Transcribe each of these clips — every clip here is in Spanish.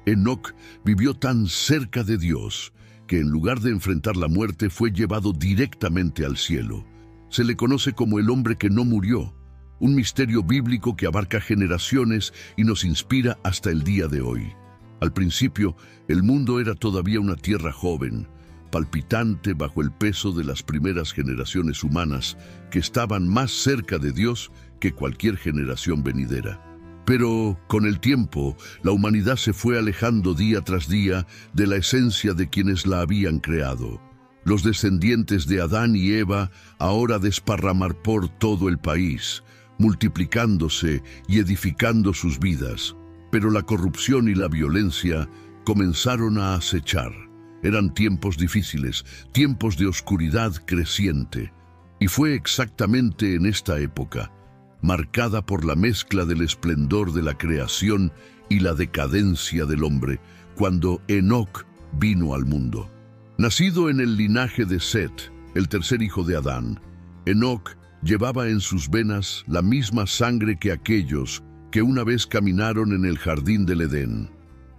Enoc vivió tan cerca de Dios que en lugar de enfrentar la muerte fue llevado directamente al cielo. Se le conoce como el hombre que no murió, un misterio bíblico que abarca generaciones y nos inspira hasta el día de hoy. Al principio, el mundo era todavía una tierra joven, palpitante bajo el peso de las primeras generaciones humanas que estaban más cerca de Dios que cualquier generación venidera. Pero con el tiempo, la humanidad se fue alejando día tras día de la esencia de quienes la habían creado. Los descendientes de Adán y Eva ahora desparramar por todo el país, multiplicándose y edificando sus vidas. Pero la corrupción y la violencia comenzaron a acechar. Eran tiempos difíciles, tiempos de oscuridad creciente. Y fue exactamente en esta época, marcada por la mezcla del esplendor de la creación y la decadencia del hombre, cuando Enoc vino al mundo. Nacido en el linaje de Set, el tercer hijo de Adán, Enoc llevaba en sus venas la misma sangre que aquellos que una vez caminaron en el jardín del Edén.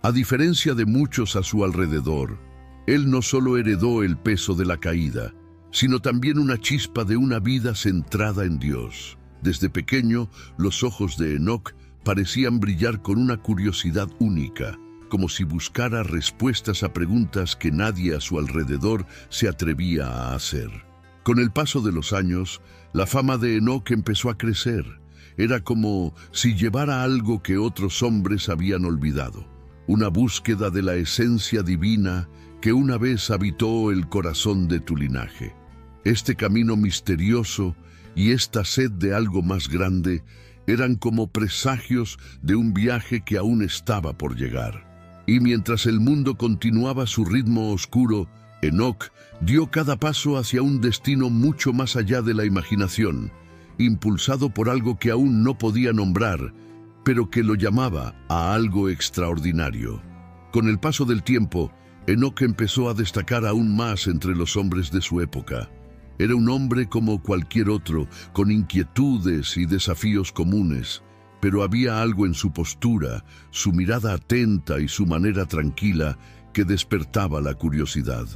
A diferencia de muchos a su alrededor, él no solo heredó el peso de la caída, sino también una chispa de una vida centrada en Dios. Desde pequeño, los ojos de Enoc parecían brillar con una curiosidad única, como si buscara respuestas a preguntas que nadie a su alrededor se atrevía a hacer. Con el paso de los años, la fama de Enoc empezó a crecer. Era como si llevara algo que otros hombres habían olvidado, una búsqueda de la esencia divina que una vez habitó el corazón de tu linaje. Este camino misterioso y esta sed de algo más grande eran como presagios de un viaje que aún estaba por llegar. Y mientras el mundo continuaba su ritmo oscuro, Enoc dio cada paso hacia un destino mucho más allá de la imaginación, impulsado por algo que aún no podía nombrar, pero que lo llamaba a algo extraordinario. Con el paso del tiempo, Enoc empezó a destacar aún más entre los hombres de su época. Era un hombre como cualquier otro, con inquietudes y desafíos comunes, pero había algo en su postura, su mirada atenta y su manera tranquila que despertaba la curiosidad.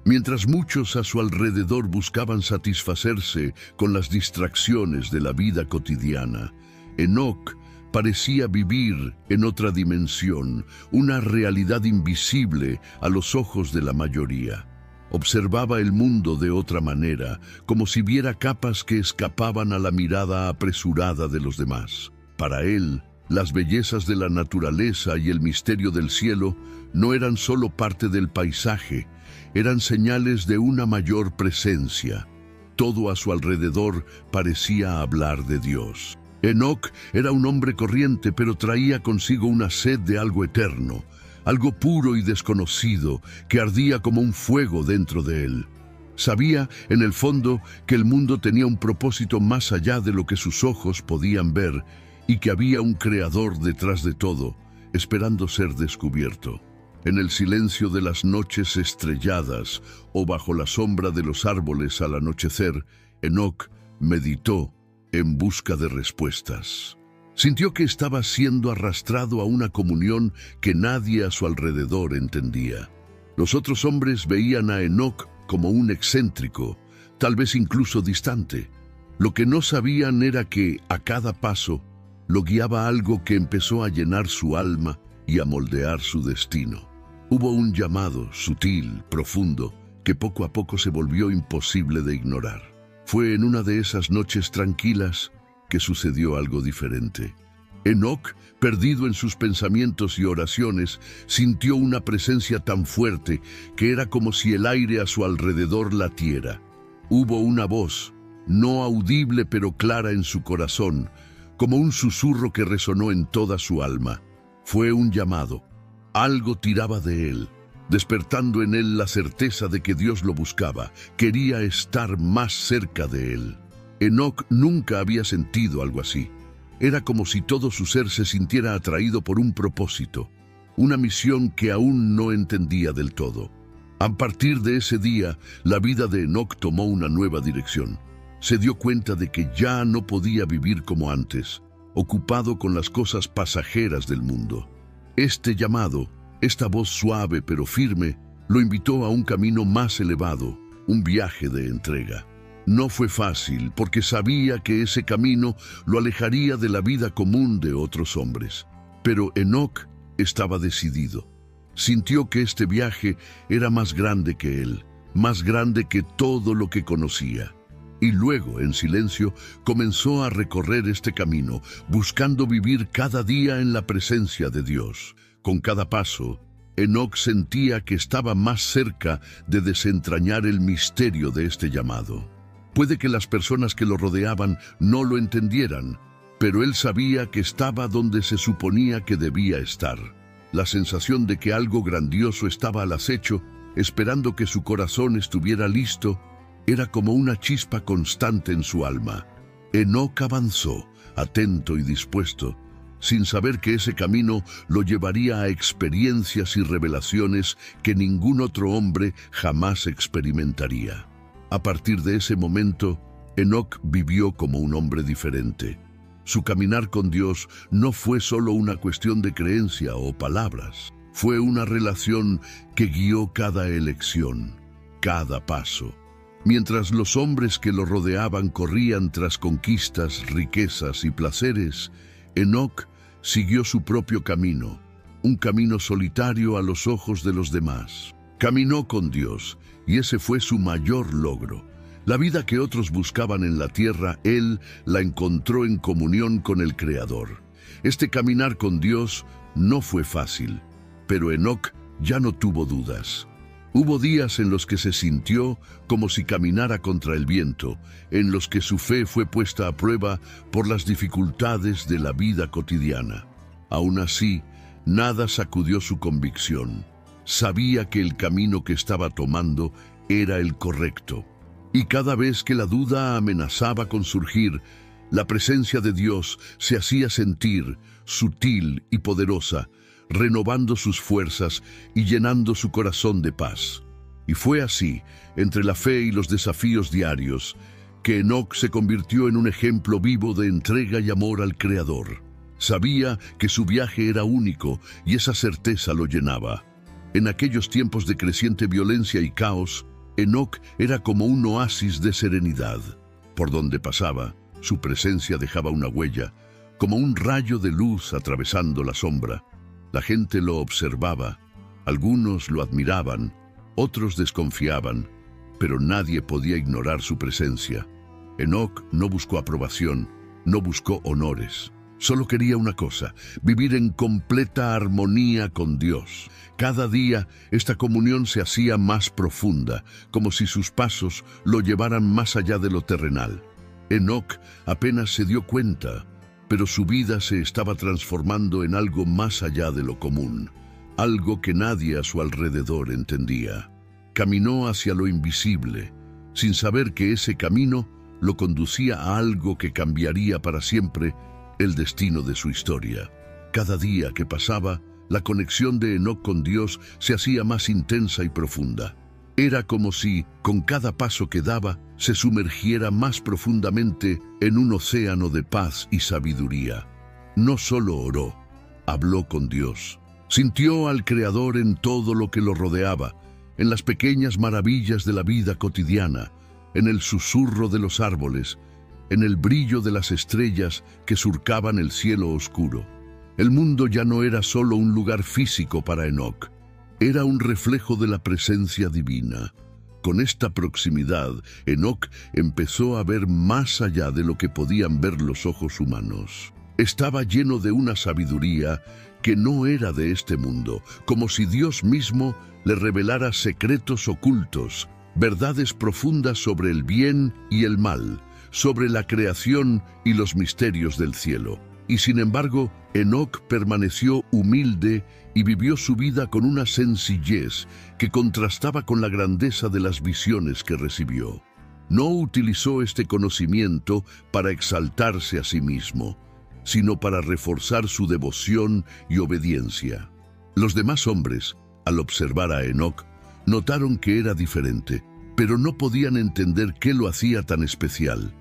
Mientras muchos a su alrededor buscaban satisfacerse con las distracciones de la vida cotidiana, Enoc parecía vivir en otra dimensión, una realidad invisible a los ojos de la mayoría. Observaba el mundo de otra manera, como si viera capas que escapaban a la mirada apresurada de los demás. Para él, las bellezas de la naturaleza y el misterio del cielo no eran solo parte del paisaje, eran señales de una mayor presencia. Todo a su alrededor parecía hablar de Dios. Enoc era un hombre corriente, pero traía consigo una sed de algo eterno, algo puro y desconocido que ardía como un fuego dentro de él. Sabía, en el fondo, que el mundo tenía un propósito más allá de lo que sus ojos podían ver y que había un creador detrás de todo, esperando ser descubierto. En el silencio de las noches estrelladas o bajo la sombra de los árboles al anochecer, Enoc meditó en busca de respuestas. Sintió que estaba siendo arrastrado a una comunión que nadie a su alrededor entendía. Los otros hombres veían a Enoc como un excéntrico, tal vez incluso distante. Lo que no sabían era que, a cada paso, lo guiaba algo que empezó a llenar su alma y a moldear su destino. Hubo un llamado sutil, profundo, que poco a poco se volvió imposible de ignorar. Fue en una de esas noches tranquilas que sucedió algo diferente. Enoc, perdido en sus pensamientos y oraciones, sintió una presencia tan fuerte que era como si el aire a su alrededor latiera. Hubo una voz, no audible pero clara en su corazón, como un susurro que resonó en toda su alma. Fue un llamado. Algo tiraba de él, despertando en él la certeza de que Dios lo buscaba, quería estar más cerca de él. Enoc nunca había sentido algo así. Era como si todo su ser se sintiera atraído por un propósito, una misión que aún no entendía del todo. A partir de ese día, la vida de Enoc tomó una nueva dirección. Se dio cuenta de que ya no podía vivir como antes, ocupado con las cosas pasajeras del mundo. Este llamado Esta voz suave pero firme lo invitó a un camino más elevado, un viaje de entrega. No fue fácil porque sabía que ese camino lo alejaría de la vida común de otros hombres. Pero Enoc estaba decidido. Sintió que este viaje era más grande que él, más grande que todo lo que conocía. Y luego, en silencio, comenzó a recorrer este camino, buscando vivir cada día en la presencia de Dios. Con cada paso, Enoc sentía que estaba más cerca de desentrañar el misterio de este llamado. Puede que las personas que lo rodeaban no lo entendieran, pero él sabía que estaba donde se suponía que debía estar. La sensación de que algo grandioso estaba al acecho, esperando que su corazón estuviera listo, era como una chispa constante en su alma. Enoc avanzó, atento y dispuesto, sin saber que ese camino lo llevaría a experiencias y revelaciones que ningún otro hombre jamás experimentaría. A partir de ese momento, Enoc vivió como un hombre diferente. Su caminar con Dios no fue solo una cuestión de creencia o palabras. Fue una relación que guió cada elección, cada paso. Mientras los hombres que lo rodeaban corrían tras conquistas, riquezas y placeres, Enoc siguió su propio camino, un camino solitario a los ojos de los demás. Caminó con Dios, y ese fue su mayor logro. La vida que otros buscaban en la tierra, él la encontró en comunión con el Creador. Este caminar con Dios no fue fácil, pero Enoc ya no tuvo dudas. Hubo días en los que se sintió como si caminara contra el viento, en los que su fe fue puesta a prueba por las dificultades de la vida cotidiana. Aún así, nada sacudió su convicción. Sabía que el camino que estaba tomando era el correcto. Y cada vez que la duda amenazaba con surgir, la presencia de Dios se hacía sentir, sutil y poderosa, renovando sus fuerzas y llenando su corazón de paz. Y fue así, entre la fe y los desafíos diarios, que Enoc se convirtió en un ejemplo vivo de entrega y amor al Creador. Sabía que su viaje era único y esa certeza lo llenaba. En aquellos tiempos de creciente violencia y caos, Enoc era como un oasis de serenidad. Por donde pasaba, su presencia dejaba una huella, como un rayo de luz atravesando la sombra. La gente lo observaba, algunos lo admiraban, otros desconfiaban, pero nadie podía ignorar su presencia. Enoc no buscó aprobación, no buscó honores. Solo quería una cosa: vivir en completa armonía con Dios. Cada día esta comunión se hacía más profunda, como si sus pasos lo llevaran más allá de lo terrenal. Enoc apenas se dio cuenta, pero su vida se estaba transformando en algo más allá de lo común, algo que nadie a su alrededor entendía. Caminó hacia lo invisible, sin saber que ese camino lo conducía a algo que cambiaría para siempre el destino de su historia. Cada día que pasaba, la conexión de Enoc con Dios se hacía más intensa y profunda. Era como si, con cada paso que daba, se sumergiera más profundamente en un océano de paz y sabiduría. No solo oró, habló con Dios. Sintió al Creador en todo lo que lo rodeaba, en las pequeñas maravillas de la vida cotidiana, en el susurro de los árboles, en el brillo de las estrellas que surcaban el cielo oscuro. El mundo ya no era solo un lugar físico para Enoc, era un reflejo de la presencia divina. Con esta proximidad, Enoc empezó a ver más allá de lo que podían ver los ojos humanos. Estaba lleno de una sabiduría que no era de este mundo, como si Dios mismo le revelara secretos ocultos, verdades profundas sobre el bien y el mal, sobre la creación y los misterios del cielo. Y sin embargo, Enoc permaneció humilde y vivió su vida con una sencillez que contrastaba con la grandeza de las visiones que recibió. No utilizó este conocimiento para exaltarse a sí mismo, sino para reforzar su devoción y obediencia. Los demás hombres, al observar a Enoc, notaron que era diferente, pero no podían entender qué lo hacía tan especial.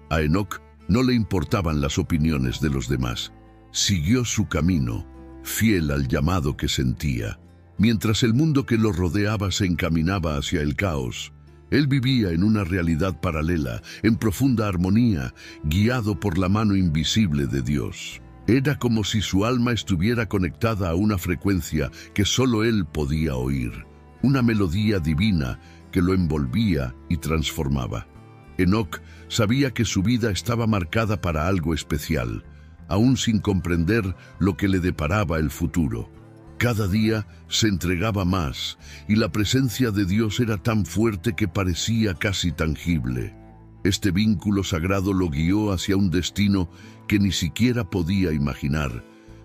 A Enoc no le importaban las opiniones de los demás. Siguió su camino, fiel al llamado que sentía. Mientras el mundo que lo rodeaba se encaminaba hacia el caos, él vivía en una realidad paralela, en profunda armonía, guiado por la mano invisible de Dios. Era como si su alma estuviera conectada a una frecuencia que solo él podía oír, una melodía divina que lo envolvía y transformaba. Enoc sabía que su vida estaba marcada para algo especial, aún sin comprender lo que le deparaba el futuro. Cada día se entregaba más, y la presencia de Dios era tan fuerte que parecía casi tangible. Este vínculo sagrado lo guió hacia un destino que ni siquiera podía imaginar,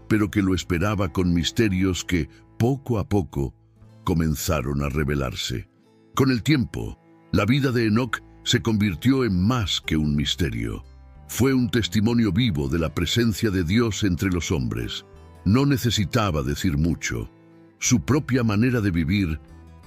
pero que lo esperaba con misterios que, poco a poco, comenzaron a revelarse. Con el tiempo, la vida de Enoc se convirtió en más que un misterio. Fue un testimonio vivo de la presencia de Dios entre los hombres. No necesitaba decir mucho. Su propia manera de vivir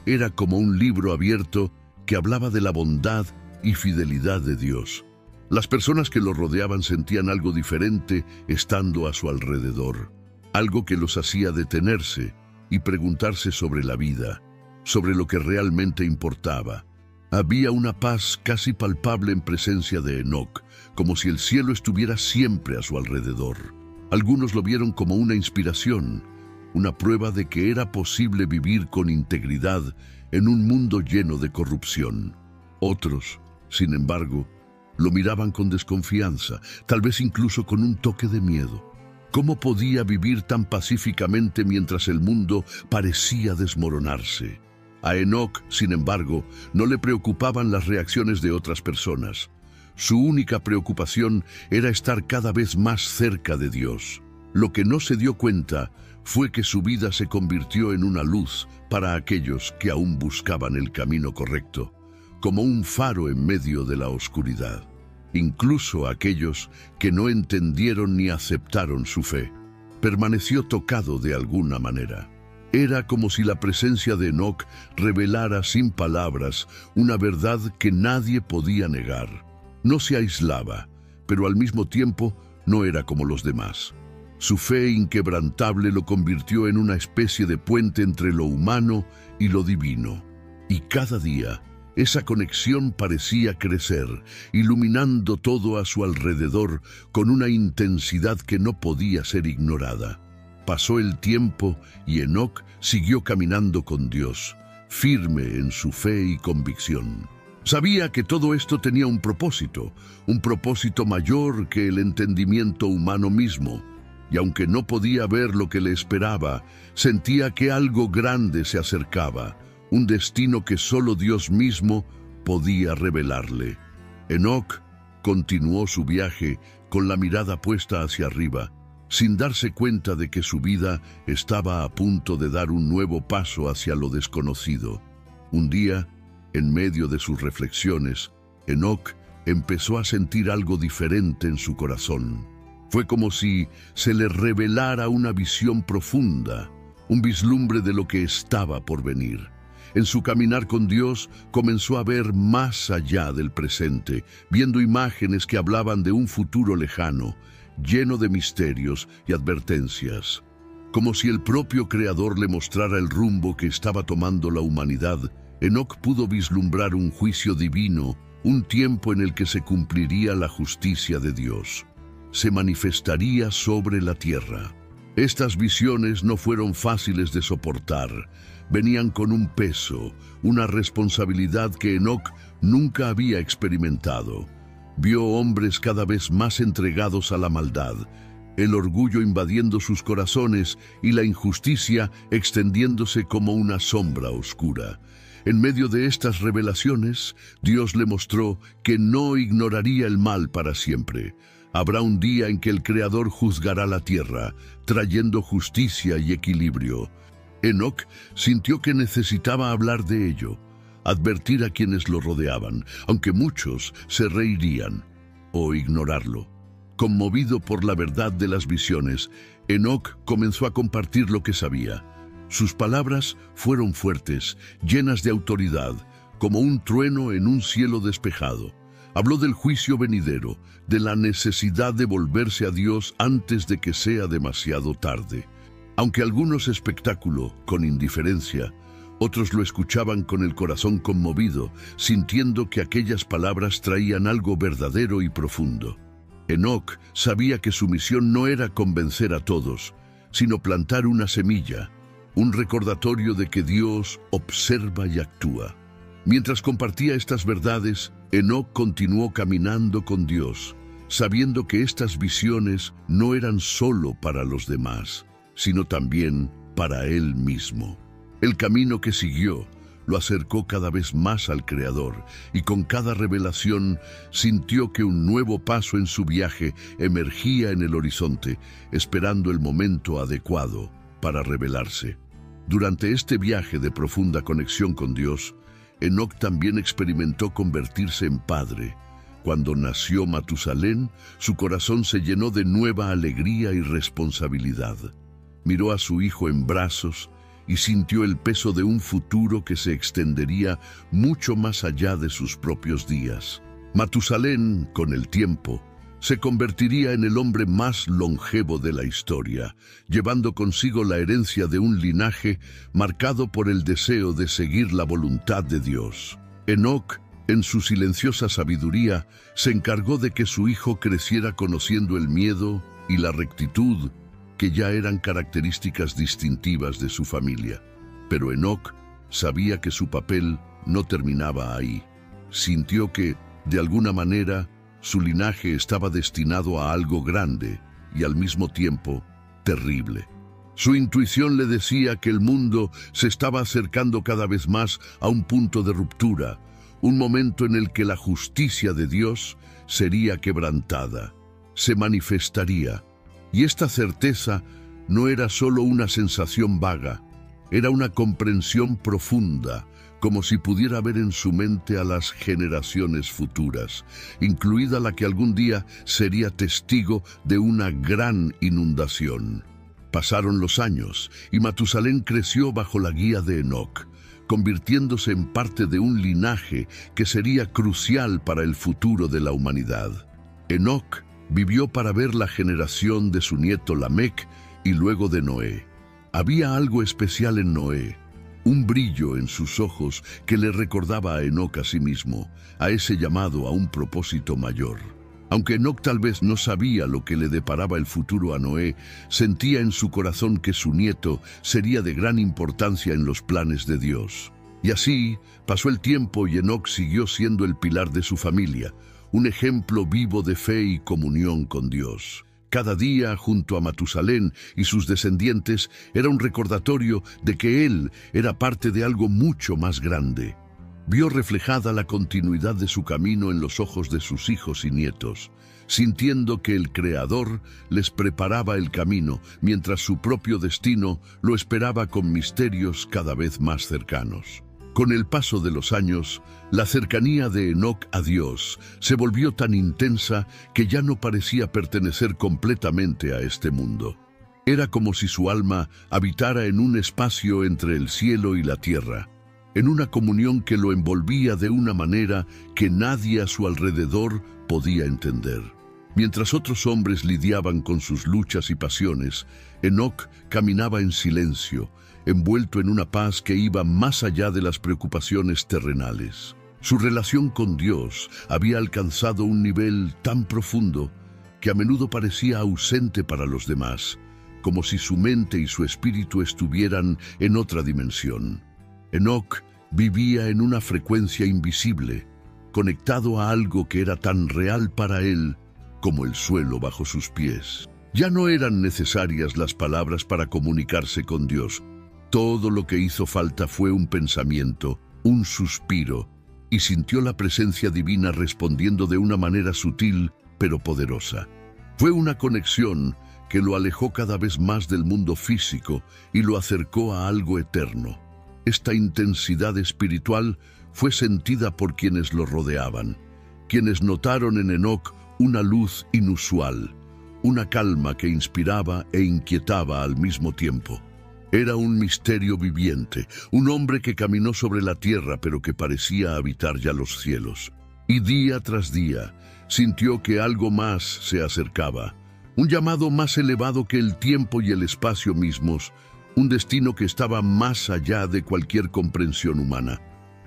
era como un libro abierto que hablaba de la bondad y fidelidad de Dios. Las personas que lo rodeaban sentían algo diferente estando a su alrededor, algo que los hacía detenerse y preguntarse sobre la vida, sobre lo que realmente importaba. Había una paz casi palpable en presencia de Enoc, como si el cielo estuviera siempre a su alrededor. Algunos lo vieron como una inspiración, una prueba de que era posible vivir con integridad en un mundo lleno de corrupción. Otros, sin embargo, lo miraban con desconfianza, tal vez incluso con un toque de miedo. ¿Cómo podía vivir tan pacíficamente mientras el mundo parecía desmoronarse? A Enoc, sin embargo, no le preocupaban las reacciones de otras personas. Su única preocupación era estar cada vez más cerca de Dios. Lo que no se dio cuenta fue que su vida se convirtió en una luz para aquellos que aún buscaban el camino correcto, como un faro en medio de la oscuridad. Incluso aquellos que no entendieron ni aceptaron su fe, permaneció tocado de alguna manera. Era como si la presencia de Enoc revelara sin palabras una verdad que nadie podía negar. No se aislaba, pero al mismo tiempo no era como los demás. Su fe inquebrantable lo convirtió en una especie de puente entre lo humano y lo divino. Y cada día, esa conexión parecía crecer, iluminando todo a su alrededor con una intensidad que no podía ser ignorada. Pasó el tiempo y Enoc siguió caminando con Dios, firme en su fe y convicción. Sabía que todo esto tenía un propósito mayor que el entendimiento humano mismo, y aunque no podía ver lo que le esperaba, sentía que algo grande se acercaba, un destino que solo Dios mismo podía revelarle. Enoc continuó su viaje con la mirada puesta hacia arriba, sin darse cuenta de que su vida estaba a punto de dar un nuevo paso hacia lo desconocido. Un día, en medio de sus reflexiones, Enoc empezó a sentir algo diferente en su corazón. Fue como si se le revelara una visión profunda, un vislumbre de lo que estaba por venir. En su caminar con Dios comenzó a ver más allá del presente, viendo imágenes que hablaban de un futuro lejano, lleno de misterios y advertencias. Como si el propio Creador le mostrara el rumbo que estaba tomando la humanidad, Enoc pudo vislumbrar un juicio divino, un tiempo en el que se cumpliría la justicia de Dios. Se manifestaría sobre la tierra. Estas visiones no fueron fáciles de soportar. Venían con un peso, una responsabilidad que Enoc nunca había experimentado. Vio hombres cada vez más entregados a la maldad, el orgullo invadiendo sus corazones y la injusticia extendiéndose como una sombra oscura. En medio de estas revelaciones, Dios le mostró que no ignoraría el mal para siempre. Habrá un día en que el Creador juzgará la tierra, trayendo justicia y equilibrio. Enoc sintió que necesitaba hablar de ello, advertir a quienes lo rodeaban, aunque muchos se reirían, o ignorarlo. Conmovido por la verdad de las visiones, Enoc comenzó a compartir lo que sabía. Sus palabras fueron fuertes, llenas de autoridad, como un trueno en un cielo despejado. Habló del juicio venidero, de la necesidad de volverse a Dios antes de que sea demasiado tarde. Aunque algunos espectáculo con indiferencia, otros lo escuchaban con el corazón conmovido, sintiendo que aquellas palabras traían algo verdadero y profundo. Enoc sabía que su misión no era convencer a todos, sino plantar una semilla, un recordatorio de que Dios observa y actúa. Mientras compartía estas verdades, Enoc continuó caminando con Dios, sabiendo que estas visiones no eran solo para los demás, sino también para él mismo. El camino que siguió lo acercó cada vez más al Creador, y con cada revelación sintió que un nuevo paso en su viaje emergía en el horizonte, esperando el momento adecuado para revelarse. Durante este viaje de profunda conexión con Dios, Enoc también experimentó convertirse en padre. Cuando nació Matusalén, su corazón se llenó de nueva alegría y responsabilidad. Miró a su hijo en brazos y sintió el peso de un futuro que se extendería mucho más allá de sus propios días. Matusalén, con el tiempo, se convertiría en el hombre más longevo de la historia, llevando consigo la herencia de un linaje marcado por el deseo de seguir la voluntad de Dios. Enoc, en su silenciosa sabiduría, se encargó de que su hijo creciera conociendo el miedo y la rectitud, que ya eran características distintivas de su familia. Pero Enoc sabía que su papel no terminaba ahí. Sintió que, de alguna manera, su linaje estaba destinado a algo grande y al mismo tiempo terrible. Su intuición le decía que el mundo se estaba acercando cada vez más a un punto de ruptura, un momento en el que la justicia de Dios sería quebrantada, se manifestaría. Y esta certeza no era solo una sensación vaga, era una comprensión profunda, como si pudiera ver en su mente a las generaciones futuras, incluida la que algún día sería testigo de una gran inundación. Pasaron los años y Matusalén creció bajo la guía de Enoc, convirtiéndose en parte de un linaje que sería crucial para el futuro de la humanidad. Enoc vivió para ver la generación de su nieto Lamec y luego de Noé. Había algo especial en Noé, un brillo en sus ojos que le recordaba a Enoc a sí mismo, a ese llamado a un propósito mayor. Aunque Enoc tal vez no sabía lo que le deparaba el futuro a Noé, sentía en su corazón que su nieto sería de gran importancia en los planes de Dios. Y así pasó el tiempo y Enoc siguió siendo el pilar de su familia, un ejemplo vivo de fe y comunión con Dios. Cada día, junto a Matusalén y sus descendientes, era un recordatorio de que él era parte de algo mucho más grande. Vio reflejada la continuidad de su camino en los ojos de sus hijos y nietos, sintiendo que el Creador les preparaba el camino, mientras su propio destino lo esperaba con misterios cada vez más cercanos. Con el paso de los años, la cercanía de Enoc a Dios se volvió tan intensa que ya no parecía pertenecer completamente a este mundo. Era como si su alma habitara en un espacio entre el cielo y la tierra, en una comunión que lo envolvía de una manera que nadie a su alrededor podía entender. Mientras otros hombres lidiaban con sus luchas y pasiones, Enoc caminaba en silencio, envuelto en una paz que iba más allá de las preocupaciones terrenales. Su relación con Dios había alcanzado un nivel tan profundo que a menudo parecía ausente para los demás, como si su mente y su espíritu estuvieran en otra dimensión. Enoc vivía en una frecuencia invisible, conectado a algo que era tan real para él como el suelo bajo sus pies. Ya no eran necesarias las palabras para comunicarse con Dios. Todo lo que hizo falta fue un pensamiento, un suspiro, y sintió la presencia divina respondiendo de una manera sutil pero poderosa. Fue una conexión que lo alejó cada vez más del mundo físico y lo acercó a algo eterno. Esta intensidad espiritual fue sentida por quienes lo rodeaban, quienes notaron en Enoc una luz inusual, una calma que inspiraba e inquietaba al mismo tiempo. Era un misterio viviente, un hombre que caminó sobre la tierra pero que parecía habitar ya los cielos. Y día tras día sintió que algo más se acercaba, un llamado más elevado que el tiempo y el espacio mismos, un destino que estaba más allá de cualquier comprensión humana.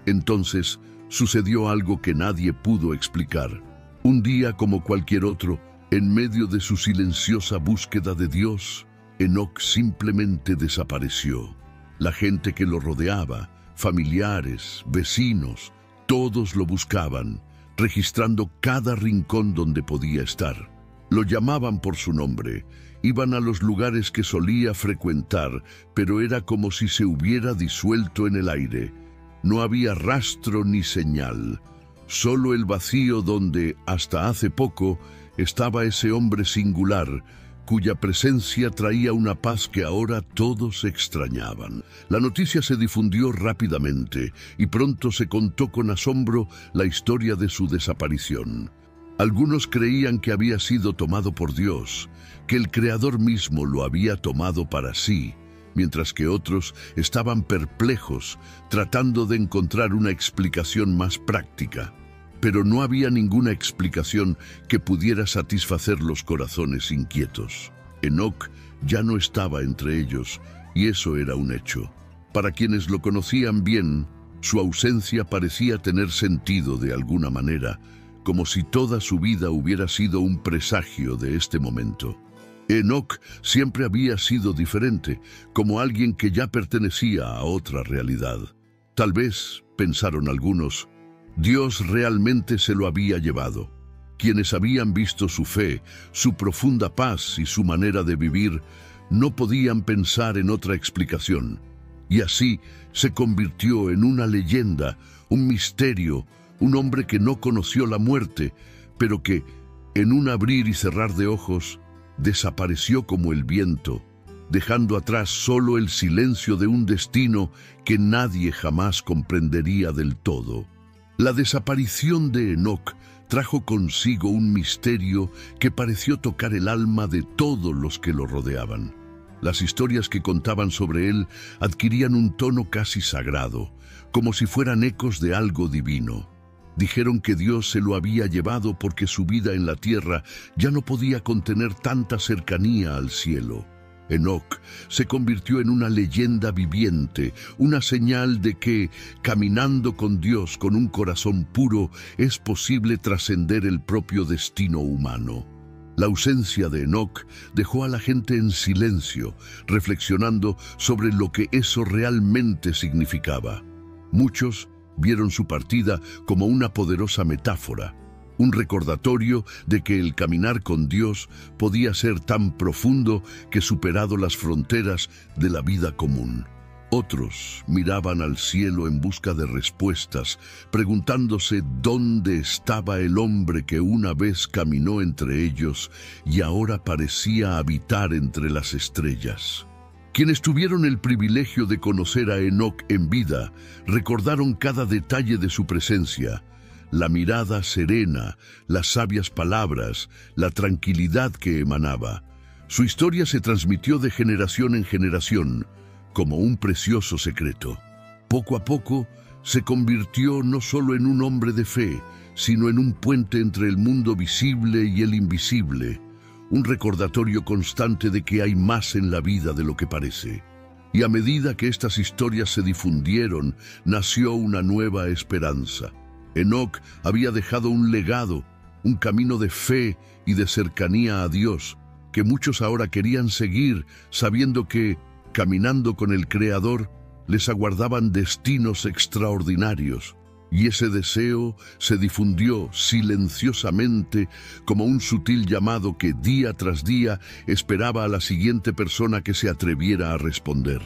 Entonces sucedió algo que nadie pudo explicar. Un día como cualquier otro, en medio de su silenciosa búsqueda de Dios, Enoc simplemente desapareció. La gente que lo rodeaba, familiares, vecinos, todos lo buscaban, registrando cada rincón donde podía estar. Lo llamaban por su nombre, iban a los lugares que solía frecuentar, pero era como si se hubiera disuelto en el aire. No había rastro ni señal, solo el vacío donde, hasta hace poco, estaba ese hombre singular, cuya presencia traía una paz que ahora todos extrañaban. La noticia se difundió rápidamente y pronto se contó con asombro la historia de su desaparición. Algunos creían que había sido tomado por Dios, que el Creador mismo lo había tomado para sí, mientras que otros estaban perplejos, tratando de encontrar una explicación más práctica. Pero no había ninguna explicación que pudiera satisfacer los corazones inquietos. Enoc ya no estaba entre ellos, y eso era un hecho. Para quienes lo conocían bien, su ausencia parecía tener sentido de alguna manera, como si toda su vida hubiera sido un presagio de este momento. Enoc siempre había sido diferente, como alguien que ya pertenecía a otra realidad. Tal vez, pensaron algunos, Dios realmente se lo había llevado. Quienes habían visto su fe, su profunda paz y su manera de vivir, no podían pensar en otra explicación. Y así se convirtió en una leyenda, un misterio, un hombre que no conoció la muerte, pero que, en un abrir y cerrar de ojos, desapareció como el viento, dejando atrás solo el silencio de un destino que nadie jamás comprendería del todo. La desaparición de Enoc trajo consigo un misterio que pareció tocar el alma de todos los que lo rodeaban. Las historias que contaban sobre él adquirían un tono casi sagrado, como si fueran ecos de algo divino. Dijeron que Dios se lo había llevado porque su vida en la tierra ya no podía contener tanta cercanía al cielo. Enoc se convirtió en una leyenda viviente, una señal de que, caminando con Dios con un corazón puro, es posible trascender el propio destino humano. La ausencia de Enoc dejó a la gente en silencio, reflexionando sobre lo que eso realmente significaba. Muchos vieron su partida como una poderosa metáfora, un recordatorio de que el caminar con Dios podía ser tan profundo que superado las fronteras de la vida común. Otros miraban al cielo en busca de respuestas, preguntándose dónde estaba el hombre que una vez caminó entre ellos y ahora parecía habitar entre las estrellas. Quienes tuvieron el privilegio de conocer a Enoc en vida, recordaron cada detalle de su presencia: la mirada serena, las sabias palabras, la tranquilidad que emanaba. Su historia se transmitió de generación en generación, como un precioso secreto. Poco a poco, se convirtió no solo en un hombre de fe, sino en un puente entre el mundo visible y el invisible, un recordatorio constante de que hay más en la vida de lo que parece. Y a medida que estas historias se difundieron, nació una nueva esperanza. Enoc había dejado un legado, un camino de fe y de cercanía a Dios, que muchos ahora querían seguir, sabiendo que, caminando con el Creador, les aguardaban destinos extraordinarios. Y ese deseo se difundió silenciosamente como un sutil llamado que día tras día esperaba a la siguiente persona que se atreviera a responder.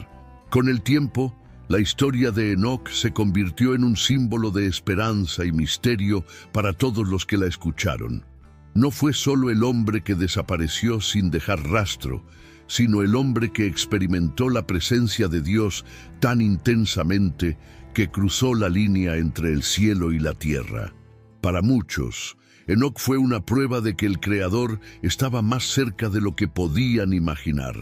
Con el tiempo, la historia de Enoc se convirtió en un símbolo de esperanza y misterio para todos los que la escucharon. No fue solo el hombre que desapareció sin dejar rastro, sino el hombre que experimentó la presencia de Dios tan intensamente que cruzó la línea entre el cielo y la tierra. Para muchos, Enoc fue una prueba de que el Creador estaba más cerca de lo que podían imaginar.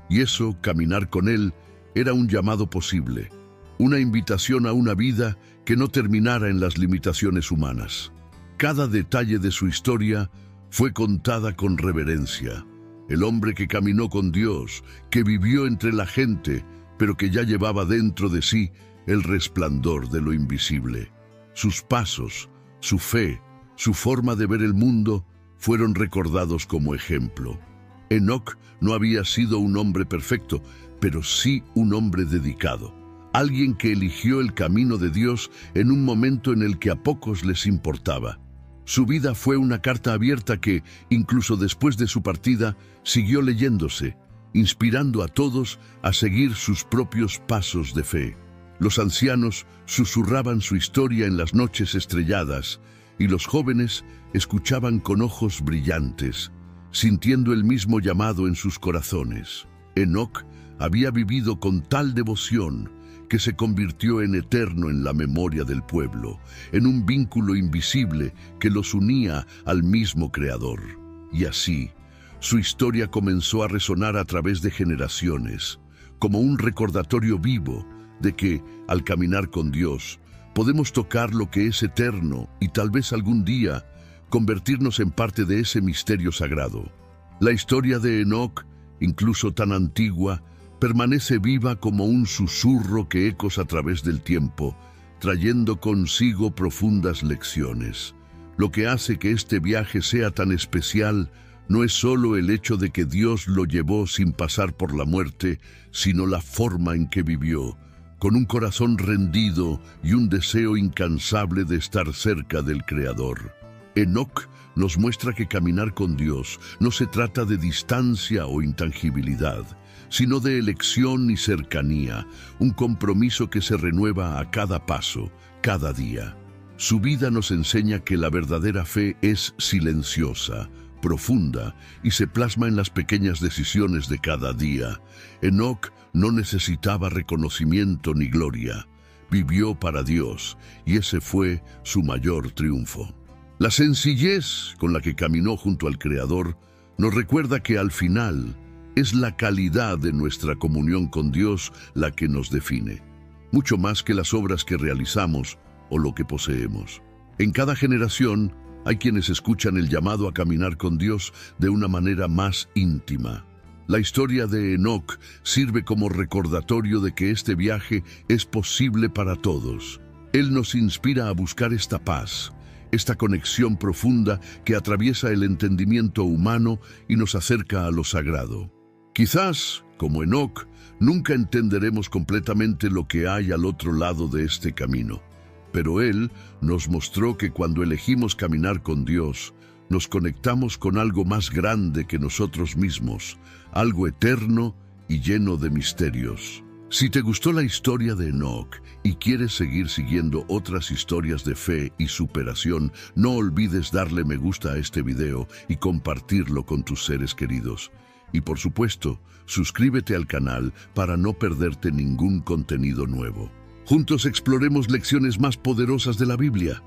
Y eso, caminar con él, era un llamado posible, una invitación a una vida que no terminara en las limitaciones humanas. Cada detalle de su historia fue contada con reverencia. el hombre que caminó con Dios, que vivió entre la gente, pero que ya llevaba dentro de sí el resplandor de lo invisible. Sus pasos, su fe, su forma de ver el mundo fueron recordados como ejemplo. Enoc no había sido un hombre perfecto, pero sí un hombre dedicado. Alguien que eligió el camino de Dios en un momento en el que a pocos les importaba. Su vida fue una carta abierta que, incluso después de su partida, siguió leyéndose, inspirando a todos a seguir sus propios pasos de fe. Los ancianos susurraban su historia en las noches estrelladas, y los jóvenes escuchaban con ojos brillantes, sintiendo el mismo llamado en sus corazones. Enoc había vivido con tal devoción que se convirtió en eterno en la memoria del pueblo, en un vínculo invisible que los unía al mismo Creador. Y así, su historia comenzó a resonar a través de generaciones, como un recordatorio vivo de que, al caminar con Dios, podemos tocar lo que es eterno y tal vez algún día convertirnos en parte de ese misterio sagrado. La historia de Enoc, incluso tan antigua, permanece viva como un susurro que ecos a través del tiempo, trayendo consigo profundas lecciones. Lo que hace que este viaje sea tan especial no es solo el hecho de que Dios lo llevó sin pasar por la muerte, sino la forma en que vivió, con un corazón rendido y un deseo incansable de estar cerca del Creador. Enoc nos muestra que caminar con Dios no se trata de distancia o intangibilidad, sino de elección y cercanía, un compromiso que se renueva a cada paso, cada día. Su vida nos enseña que la verdadera fe es silenciosa, profunda y se plasma en las pequeñas decisiones de cada día. Enoc no necesitaba reconocimiento ni gloria. Vivió para Dios y ese fue su mayor triunfo. La sencillez con la que caminó junto al Creador nos recuerda que al final es la calidad de nuestra comunión con Dios la que nos define, mucho más que las obras que realizamos o lo que poseemos. En cada generación hay quienes escuchan el llamado a caminar con Dios de una manera más íntima. La historia de Enoc sirve como recordatorio de que este viaje es posible para todos. Él nos inspira a buscar esta paz, esta conexión profunda que atraviesa el entendimiento humano y nos acerca a lo sagrado. Quizás, como Enoc, nunca entenderemos completamente lo que hay al otro lado de este camino, pero Él nos mostró que cuando elegimos caminar con Dios, nos conectamos con algo más grande que nosotros mismos, algo eterno y lleno de misterios. Si te gustó la historia de Enoc y quieres seguir siguiendo otras historias de fe y superación, no olvides darle me gusta a este video y compartirlo con tus seres queridos. Y por supuesto, suscríbete al canal para no perderte ningún contenido nuevo. Juntos exploremos lecciones más poderosas de la Biblia.